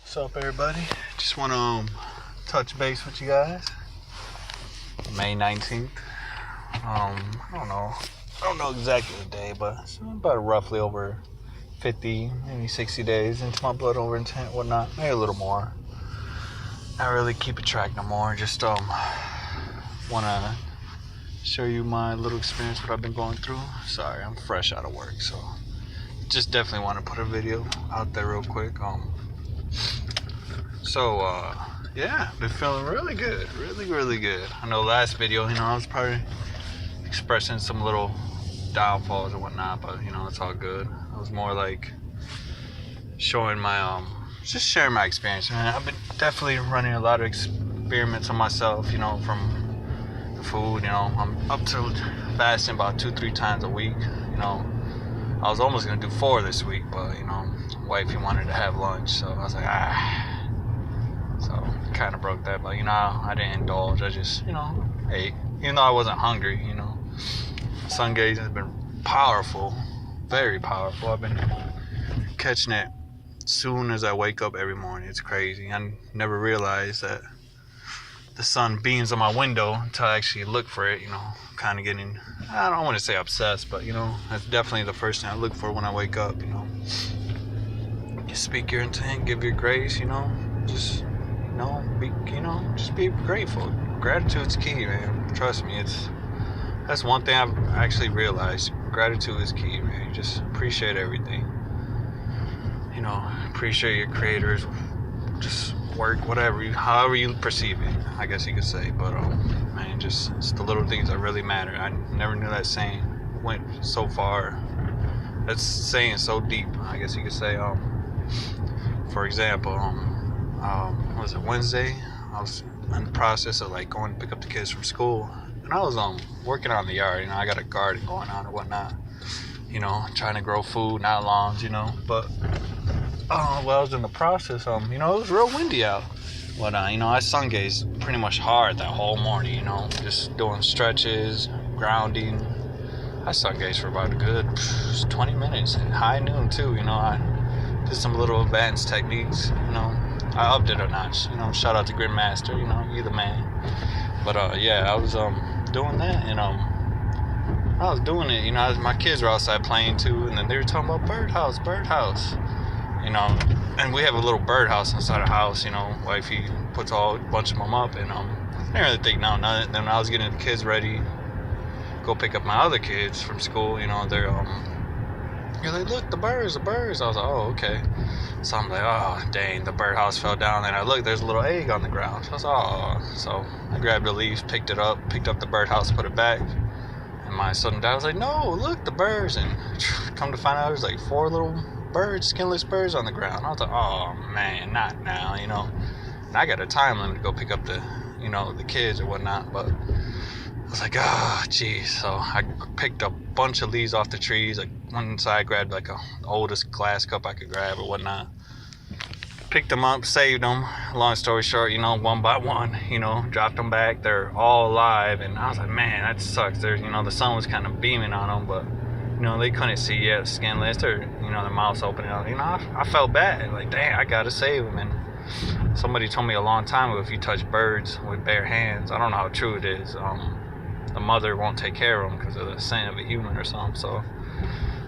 What's up, everybody? Just want to touch base with you guys. May 19th. I don't know exactly the day, but it's about roughly over 50, maybe 60 days into my blood over intent, whatnot. Maybe a little more. Not really keeping track no more. Just want to show you my little experience, what I've been going through. Sorry, I'm fresh out of work, so just definitely want to put a video out there real quick. Yeah, been feeling really good, really good. I know last video, I was probably expressing some little downfalls and whatnot, but it's all good. I was more like showing my just sharing my experience. Man, I've been definitely running a lot of experiments on myself, from the food. I'm up to fasting about 2-3 times a week. I was almost gonna do 4 this week, but wifey wanted to have lunch, so I was like, so kind of broke that. But I didn't indulge. I just ate, even though I wasn't hungry. Sun gazing has been powerful, very powerful. I've been catching it soon as I wake up every morning. It's crazy. I never realized that the sun beams on my window until I actually look for it. Kind of getting, I don't want to say obsessed, but that's definitely the first thing I look for when I wake up. You speak your intent, give your grace. Just just be grateful. Gratitude's key, man. Trust me, that's one thing I've actually realized. Gratitude is key, man. You just appreciate everything. Appreciate your creators, just work, however you perceive it, I guess you could say. But man, it's the little things that really matter. I never knew that saying went so far. That's saying so deep, I guess you could say. For example, was it Wednesday? I was in the process of going to pick up the kids from school, and I was working on the yard. I got a garden going on or whatnot. Trying to grow food, not lawns. But while I was in the process, it was real windy out. But I sun gazed pretty much hard that whole morning. Just doing stretches, grounding. I sun gazed for about a good 20 minutes, high noon too. I did some little advanced techniques. I upped it a notch. Shout out to Grandmaster. You the man. But I was doing that, and I was doing it. My kids were outside playing too, and then they were talking about birdhouse. And we have a little birdhouse inside the house. Wifey puts a bunch of them up, and I didn't really think none. Then I was getting the kids ready, go pick up my other kids from school. You're like, look, the birds. I was like, oh, okay. So I'm like, oh, dang, the birdhouse fell down. And I looked, there's a little egg on the ground. So I was like, oh. So I grabbed the leaves, picked up the birdhouse, put it back. And my son and dad was like, no, look, the birds. And come to find out, there's 4 little birds, skinless birds on the ground. I was like, oh, man, not now, And I got a time limit to go pick up the kids or whatnot. But I was like, oh, geez. So I picked a bunch of leaves off the trees. One side, grabbed the oldest glass cup I could grab or whatnot. Picked them up, saved them. Long story short, one by one, dropped them back. They're all alive. And I was like, man, that sucks. They're, the sun was kind of beaming on them, but, they couldn't see yet, skinless. They're, their mouths open out. I felt bad. Like, dang, I got to save them. And somebody told me a long time ago, if you touch birds with bare hands, I don't know how true it is. The mother won't take care of them because of the scent of a human or something. So,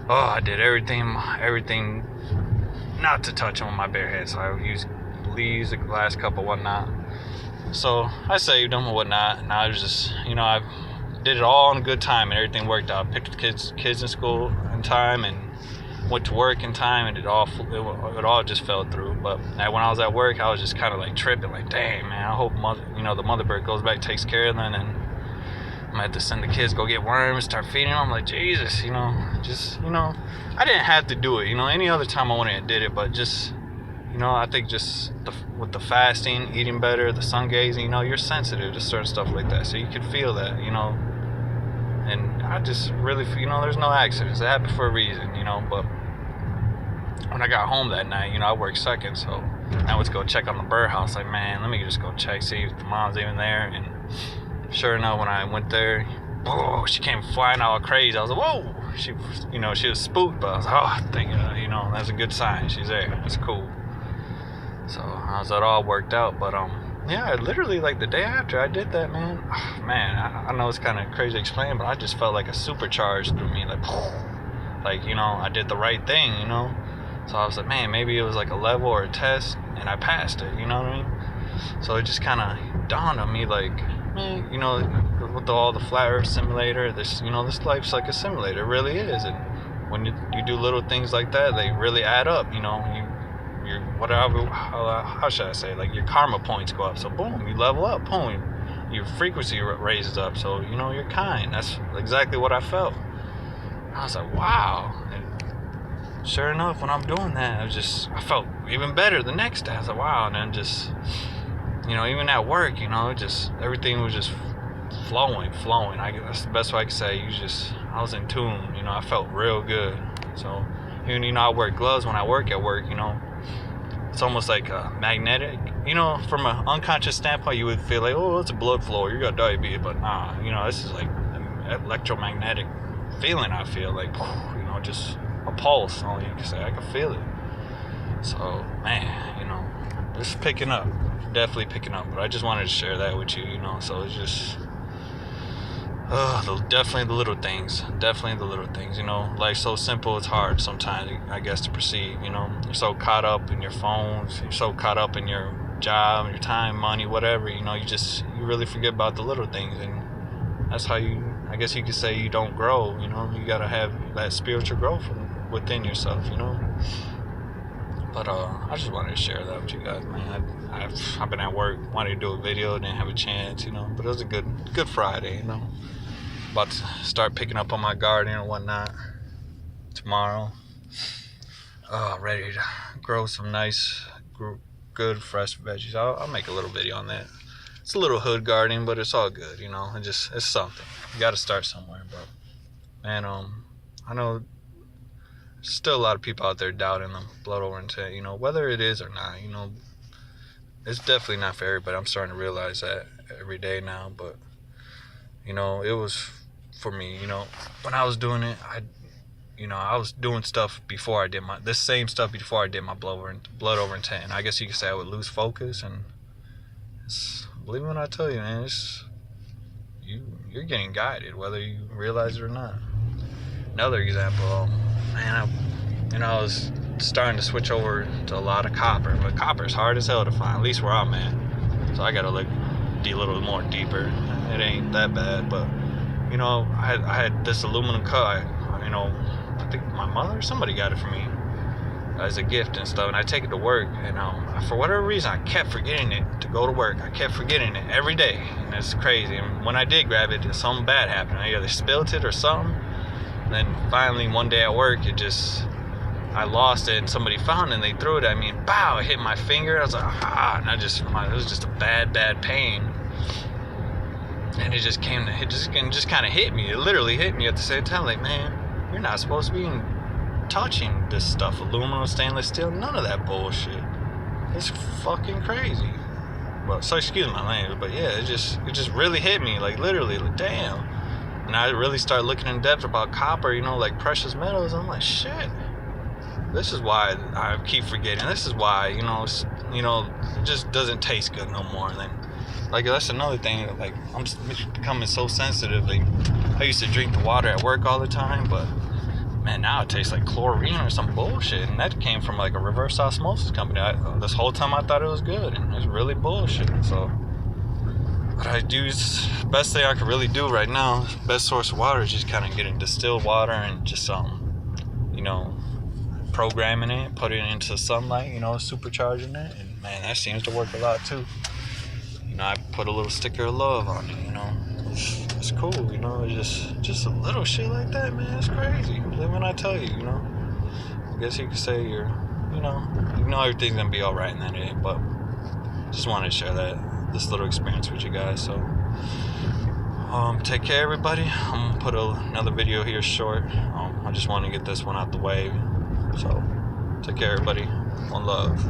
I did everything not to touch them with my bare hands. So I used leaves, a glass cup or whatnot. So I saved them or whatnot. And I was just, I did it all in a good time and everything worked out. Picked the kids in school in time and went to work in time, and it all just fell through. But when I was at work, I was just kind of tripping, dang, man, I hope the mother bird goes back, takes care of them, and I'm gonna have to send the kids go get worms, start feeding them. I'm like, Jesus, I didn't have to do it. Any other time I went and did it, but just, I think just with the fasting, eating better, the sun gazing, you're sensitive to certain stuff like that, so you could feel that, And I just really, there's no accidents. It happened for a reason, But when I got home that night, I worked second, so I went to go check on the birdhouse. Like, man, let me just go check, see if the mom's even there, and sure enough, when I went there, she came flying all crazy. I was like, whoa! She was spooked, but I was like, oh, thank you, that's a good sign. She's there. That's cool. So how's that all worked out? But yeah, literally like the day after I did that, man. Man, I know it's kind of crazy to explain, but I just felt like a supercharge through me, like you know, I did the right thing, you know. So I was like, man, maybe it was like a level or a test, and I passed it. You know what I mean? So it just kind of dawned on me, like, man, you know, with all the flat Earth simulator, this, you know, this life's like a simulator. It really is. And when you do little things like that, they really add up. You know, your whatever, how should I say, like your karma points go up. So boom, you level up. Boom, your frequency raises up. So you know, you're kind. That's exactly what I felt. I was like, wow. And sure enough, when I'm doing that, I felt even better the next day. I was like, wow. And then just, you know, even at work, you know, just everything was just flowing. That's the best way I could say. I was in tune. You know, I felt real good. So even, you know, I wear gloves when I work at work. You know, it's almost like magnetic. You know, from an unconscious standpoint, you would feel like, oh, it's a blood flow, you got diabetes. But nah, you know, this is like an electromagnetic feeling. I feel like, you know, just a pulse. All you can say, I can feel it. So man, you know, it's picking up, definitely picking up. But I just wanted to share that with you, you know. So it's just definitely the little things, you know. Life's so simple, it's hard sometimes, I guess, to perceive. You know, you're so caught up in your phones, you're so caught up in your job, your time, money, whatever. You know, you really forget about the little things, and that's how I guess you could say, you don't grow. You know, you gotta have that spiritual growth from within yourself, you know. But I just wanted to share that with you guys, man. I've been at work, wanted to do a video, didn't have a chance, you know. But it was a good Friday, you know. About to start picking up on my garden and whatnot tomorrow. Ready to grow some nice, good fresh veggies. I'll make a little video on that. It's a little hood garden, but it's all good, you know. It's something. You got to start somewhere, bro. And I know there's still a lot of people out there doubting them, blood over intent, you know, whether it is or not, you know. It's definitely not for everybody. I'm starting to realize that every day now, but you know, it was for me, you know, when I was doing it, I was doing stuff before I did this same stuff before I did my blood over intent. And I guess you could say I would lose focus, and believe me when I tell you, man, you're getting guided, whether you realize it or not. Another example, man, I was starting to switch over to a lot of copper, but copper's hard as hell to find, at least where I'm at. So I gotta look a little more deeper. It ain't that bad, but you know, I had this aluminum cup. You know, I think my mother or somebody got it for me as a gift and stuff, and I take it to work, and for whatever reason I kept forgetting it to go to work. I kept forgetting it every day, and it's crazy. And when I did grab it, something bad happened. I either spilled it or something. And then finally one day at work, I lost it, and somebody found it, and they threw it at me, and bow, it hit my finger. I was like, and it was just a bad pain. And it just kind of hit me. It literally hit me at the same time. Like, man, you're not supposed to be touching this stuff. Aluminum, stainless steel, none of that bullshit. It's fucking crazy. Well, so excuse my language, but yeah, it just really hit me. Like, literally, like, damn. And I really started looking in depth about copper, you know, like precious metals. I'm like, shit. This is why I keep forgetting. This is why, you know, it just doesn't taste good no more. And then, like, that's another thing. Like, I'm becoming so sensitive. Like, I used to drink the water at work all the time, but man, now it tastes like chlorine or some bullshit. And that came from like a reverse osmosis company. This whole time I thought it was good, and it's really bullshit. So what I do is, best thing I could really do right now, best source of water is just kind of getting distilled water and just you know, programming it, putting it into sunlight, you know, supercharging it. And man, that seems to work a lot too. You know, I put a little sticker of love on it, you know. It's cool, you know. It's just a little shit like that, man. It's crazy. When I tell you, you know. I guess you could say you know everything's gonna be all right in that day. But just wanted to share this little experience with you guys. So take care, everybody. I'm gonna put another video here short. I just want to get this one out the way. So take care, everybody. One love.